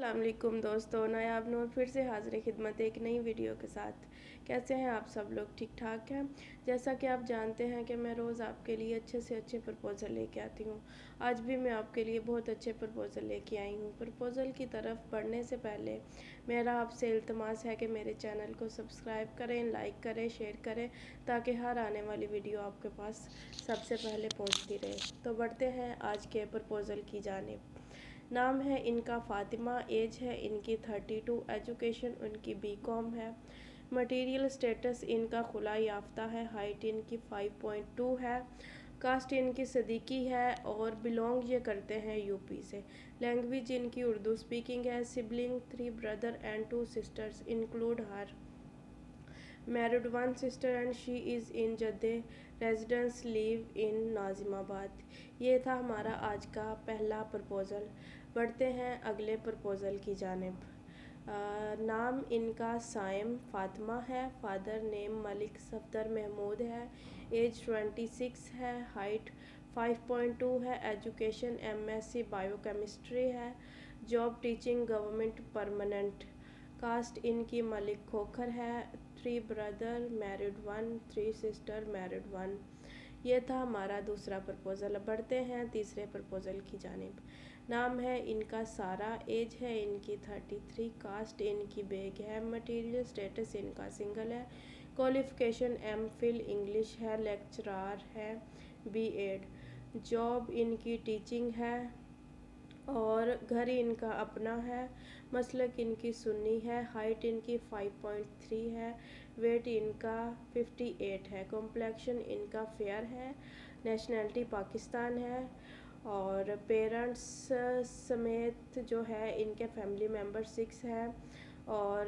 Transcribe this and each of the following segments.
अस्सलाम वालेकुम दोस्तों, नायाब नूर फिर से हाज़िर खिदमत एक नई वीडियो के साथ। कैसे हैं आप सब लोग? ठीक ठाक हैं। जैसा कि आप जानते हैं कि मैं रोज़ आपके लिए अच्छे से अच्छे प्रपोज़ल लेके आती हूँ। आज भी मैं आपके लिए बहुत अच्छे प्रपोज़ल लेके आई हूँ। प्रपोज़ल की तरफ बढ़ने से पहले मेरा आपसे इल्तमास है कि मेरे चैनल को सब्सक्राइब करें, लाइक करें, शेयर करें, ताकि हर आने वाली वीडियो आपके पास सबसे पहले पहुँचती रहे। तो बढ़ते हैं आज के प्रपोज़ल की जानिब। नाम है इनका फ़ातिमा, एज है इनकी 32, एजुकेशन उनकी बीकॉम है। मटेरियल स्टेटस इनका खुला याफ्ता है। हाइट इनकी 5.2 है। कास्ट इनकी सदीकी है और बिलोंग ये करते हैं यूपी से। लैंग्वेज इनकी उर्दू स्पीकिंग है। Sibling 3 brother and 2 sisters include her. Married one sister and she is in Jeddah. Residence live in Nazimabad. ये था हमारा आज का पहला प्रपोज़ल। बढ़ते हैं अगले प्रपोज़ल की जानिब। नाम इनका साइम फ़ातिमा है। फादर नेम मलिक सफदर महमूद है। एज 26 है। हाइट 5.2 है। एजुकेशन MSc बायोकेमिस्ट्री है। Job teaching government permanent. Caste इनकी मलिक खोखर है। 3 ब्रदर मैरिड 1, 3 सिस्टर मैरिड 1। ये था हमारा दूसरा प्रपोज़ल। अब बढ़ते हैं तीसरे प्रपोज़ल की जानिब। नाम है इनका सारा, एज है इनकी 33, कास्ट इनकी बेग है। मटेरियल स्टेटस इनका सिंगल है। क्वालिफ़िकेशन MPhil इंग्लिश है। लेक्चरार है B.Ed। जॉब इनकी टीचिंग है और घर इनका अपना है। मसलक इनकी सुन्नी है। हाइट इनकी 5.3 है। वेट इनका 58 है। कॉम्प्लेक्शन इनका फेयर है। नेशनैलिटी पाकिस्तान है। और पेरेंट्स समेत जो है इनके फैमिली मेम्बर 6 है और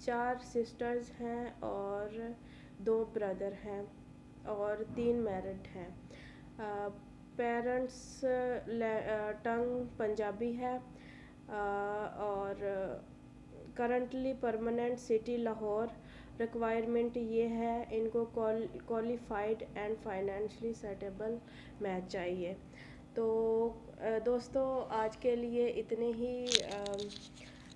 4 सिस्टर्स हैं और 2 ब्रदर हैं और 3 मैरिड हैं। पेरेंट्स टंग पंजाबी है और currently permanent city Lahore. Requirement ये है इनको qualified and financially settable match चाहिए। तो दोस्तों आज के लिए इतने ही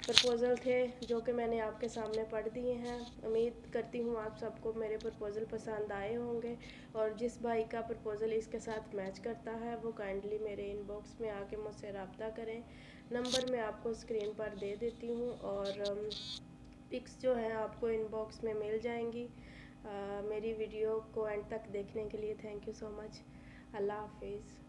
प्रपोज़ल थे जो कि मैंने आपके सामने पढ़ दिए हैं। उम्मीद करती हूँ आप सबको मेरे प्रपोज़ल पसंद आए होंगे और जिस भाई का प्रपोज़ल इसके साथ मैच करता है वो काइंडली मेरे इनबॉक्स में आके मुझसे रब्ता करें। नंबर मैं आपको स्क्रीन पर दे देती हूँ और पिक्स जो है आपको इनबॉक्स में मिल जाएंगी। मेरी वीडियो को एंड तक देखने के लिए थैंक यू सो मच। अल्लाह हाफिज़।